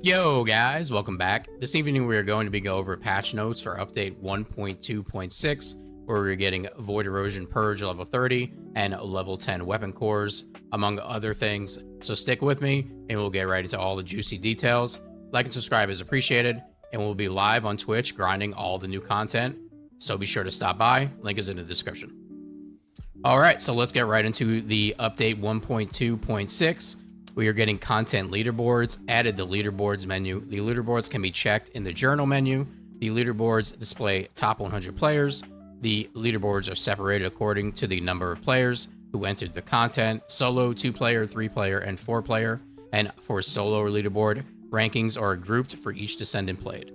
Yo guys, welcome back. This evening we are going to be going over patch notes for update 1.2.6, where we're getting Void Erosion Purge level 30 and level 10 weapon cores, among other things. So stick with me and we'll get right into all the juicy details. Like and subscribe is appreciated, and we'll be live on Twitch grinding all the new content. So be sure to stop by. Link is in the description. All right, so let's get right into the update 1.2.6. We are getting content leaderboards, added the leaderboards menu. The leaderboards can be checked in the journal menu. The leaderboards display top 100 players. The leaderboards are separated according to the number of players who entered the content: solo, 2-player, 3-player, and 4-player. And for solo leaderboard, rankings are grouped for each Descendant played.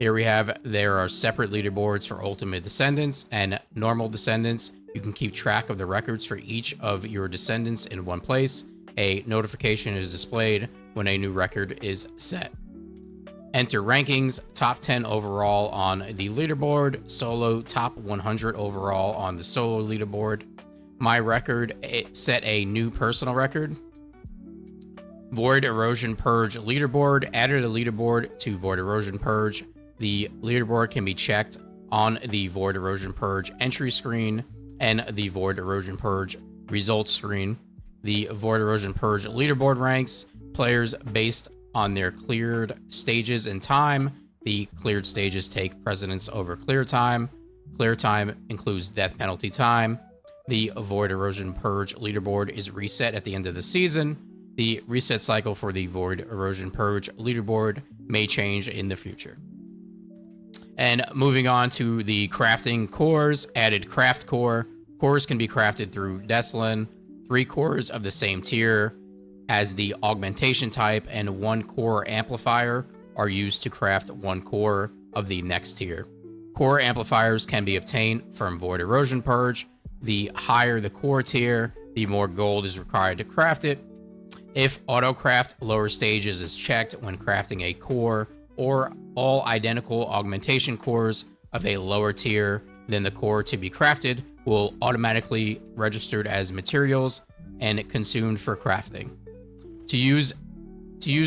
Here we have, there are separate leaderboards for Ultimate Descendants and normal Descendants. You can keep track of the records for each of your Descendants in one place. A notification is displayed when a new record is set. Enter rankings: top 10 overall on the leaderboard, solo top 100 overall on the solo leaderboard. My record, it set a new personal record. Void Erosion Purge leaderboard, added a leaderboard to Void Erosion Purge. The leaderboard can be checked on the Void Erosion Purge entry screen and the Void Erosion Purge results screen. The Void Erosion Purge leaderboard ranks players based on their cleared stages in time. The cleared stages take precedence over clear time. Clear time includes death penalty time. The Void Erosion Purge leaderboard is reset at the end of the season. The reset cycle for the Void Erosion Purge leaderboard may change in the future. And moving on to the crafting cores, added craft core. Cores can be crafted through Descendant. 3 cores of the same tier as the augmentation type and 1 core amplifier are used to craft 1 core of the next tier. Core amplifiers can be obtained from Void Erosion Purge. The higher the core tier, the more gold is required to craft it. If autocraft lower stages is checked when crafting a core, or all identical augmentation cores of a lower tier than the core to be crafted will automatically registered as materials and consumed for crafting. To use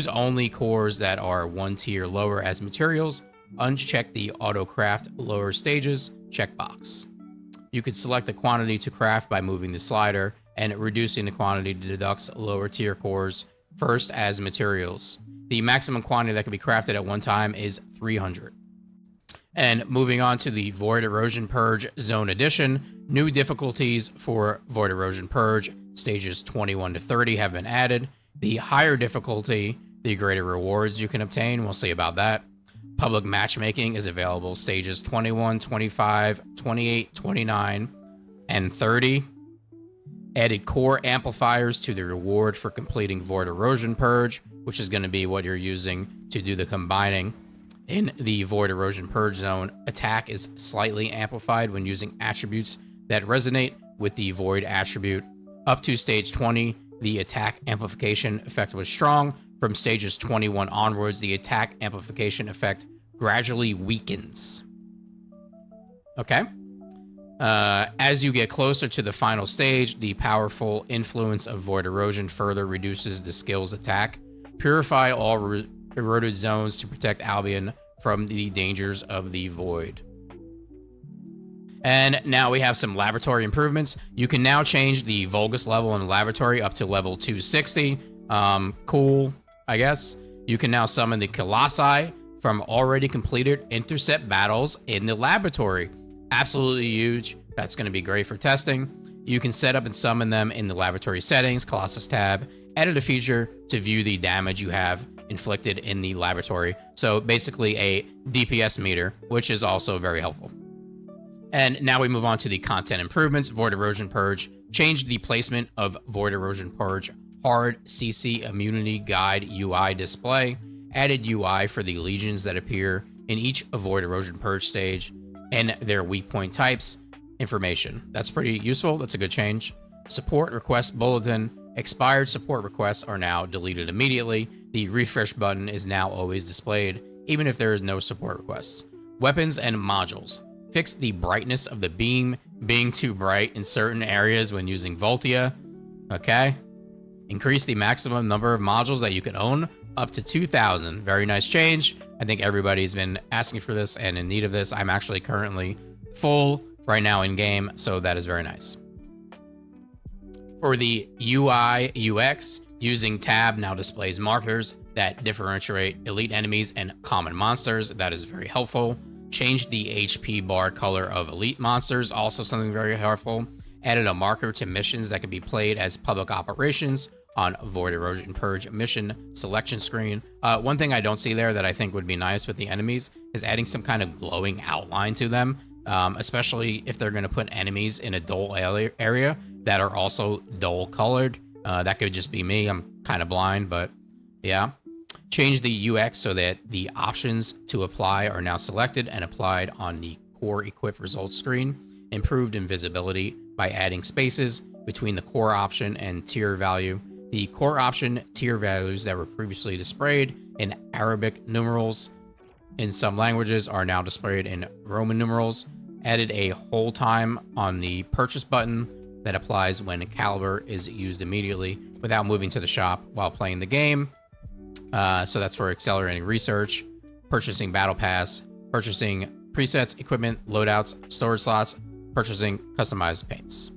only cores that are 1 tier lower as materials, uncheck the auto craft lower stages checkbox. You could select the quantity to craft by moving the slider, and reducing the quantity deducts lower tier cores first as materials. The maximum quantity that can be crafted at one time is 300. And moving on to the Void Erosion Purge Zone Edition, new difficulties for Void Erosion Purge stages 21 to 30 have been added. The higher difficulty, the greater rewards you can obtain. We'll see about that. Public matchmaking is available stages 21, 25, 28, 29, and 30. Added core amplifiers to the reward for completing Void Erosion Purge, which is going to be what you're using to do the combining. In the Void Erosion Purge zone, attack is slightly amplified when using attributes that resonate with the Void attribute. Up to stage 20, the attack amplification effect was strong. From stages 21 onwards, the attack amplification effect gradually weakens. Okay. As you get closer to the final stage, the powerful influence of Void Erosion further reduces the skill's attack. Purify all eroded zones to protect Albion from the dangers of the Void. And now we have some laboratory improvements. You can now change the Vulgus level in the laboratory up to level 260. Cool, I guess. You can now summon the Colossi from already completed intercept battles in the laboratory. Absolutely huge. That's going to be great for testing. You can set up and summon them in the laboratory settings, Colossus tab. Added a feature to view the damage you have inflicted in the laboratory. So basically a DPS meter, which is also very helpful. And now we move on to the content improvements. Void Erosion Purge changed the placement of Void Erosion Purge hard CC immunity guide UI display. Added UI for the legions that appear in each Void Erosion Purge stage and their weak point types information. That's pretty useful. That's a good change. Support request bulletin. Expired support requests are now deleted immediately. The refresh button is now always displayed, even if there is no support requests. Weapons and modules. Fix the brightness of the beam being too bright in certain areas when using Voltia. Okay. Increase the maximum number of modules that you can own up to 2,000. Very nice change. I think everybody's been asking for this and in need of this. I'm actually currently full right now in game, so that is very nice. For the UI UX, using tab now displays markers that differentiate elite enemies and common monsters. That is very helpful. Changed the HP bar color of elite monsters, also something very helpful. Added a marker to missions that can be played as public operations on Void Erosion Purge mission selection screen. One thing I don't see there that I think would be nice with the enemies is adding some kind of glowing outline to them, especially if they're going to put enemies in a dull area that are also dull colored. That could just be me. I'm kind of blind, but yeah. Change the UX so that the options to apply are now selected and applied on the core equip results screen. Improved invisibility by adding spaces between the core option and tier value. The core option tier values that were previously displayed in Arabic numerals in some languages are now displayed in Roman numerals. Added a hold time on the purchase button that applies when caliber is used immediately without moving to the shop while playing the game. So that's for accelerating research, purchasing battle pass, purchasing presets, equipment, loadouts, storage slots, purchasing customized paints.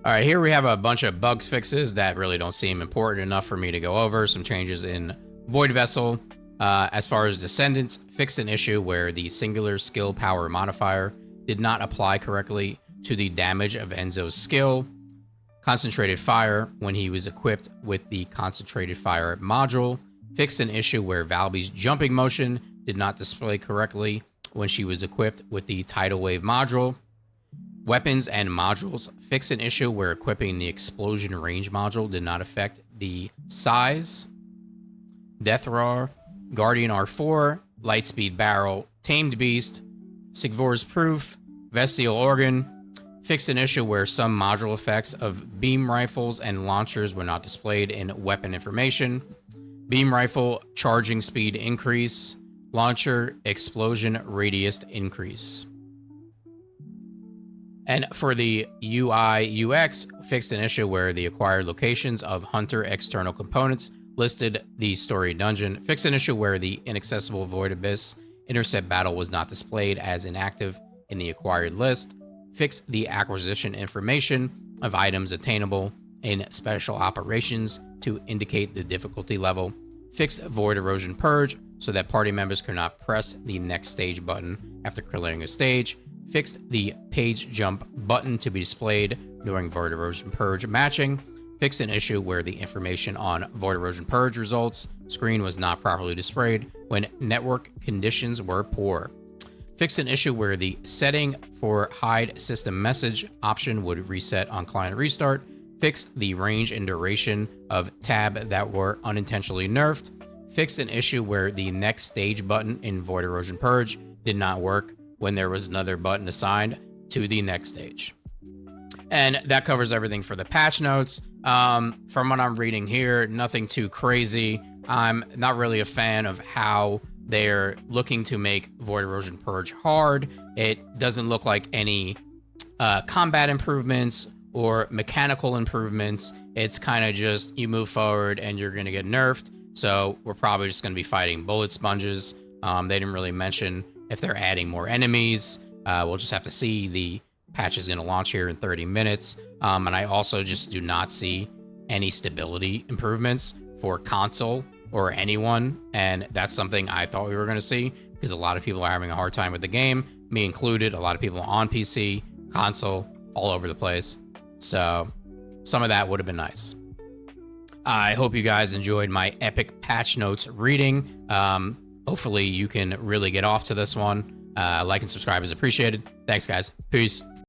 All right, here we have a bunch of bugs fixes that really don't seem important enough for me to go over. Some changes in Void Vessel. As far as Descendants, fixed an issue where the singular skill power modifier did not apply correctly to the damage of Enzo's skill. Concentrated Fire when he was equipped with the Concentrated Fire module. Fixed an issue where Valby's jumping motion did not display correctly when she was equipped with the Tidal Wave module. Weapons and modules. Fixed an issue where equipping the Explosion Range module did not affect the size. Death Roar, Guardian R4, Lightspeed Barrel, Tamed Beast, Sigvor's Proof, Vestial Organ. Fixed an issue where some module effects of beam rifles and launchers were not displayed in weapon information. Beam rifle charging speed increase, launcher explosion radius increase. And for the UI UX, fixed an issue where the acquired locations of Hunter external components listed the story dungeon. Fixed an issue where the inaccessible Void Abyss intercept battle was not displayed as inactive in the acquired list. Fix the acquisition information of items attainable in special operations to indicate the difficulty level. Fix Void Erosion Purge so that party members cannot press the next stage button after clearing a stage. Fixed the page jump button to be displayed during Void Erosion Purge matching. Fixed an issue where the information on Void Erosion Purge results screen was not properly displayed when network conditions were poor. Fixed an issue where the setting for hide system message option would reset on client restart. Fixed the range and duration of tab that were unintentionally nerfed. Fixed an issue where the next stage button in Void Erosion Purge did not work when there was another button assigned to the next stage. And that covers everything for the patch notes. From what I'm reading here, nothing too crazy. I'm not really a fan of how they're looking to make Void Erosion Purge hard. It doesn't look like any combat improvements or mechanical improvements. It's kind of just you move forward and you're going to get nerfed. So we're probably just going to be fighting bullet sponges. They didn't really mention if they're adding more enemies. We'll just have to see. The patch is going to launch here in 30 minutes. And I also just do not see any stability improvements for console or anyone, and that's something I thought we were going to see because a lot of people are having a hard time with the game, me included. A lot of people on PC, console, all over the place. So some of that would have been nice. I hope you guys enjoyed my epic patch notes reading. Hopefully you can really get off to this one. Like and subscribe is appreciated. Thanks, guys. Peace.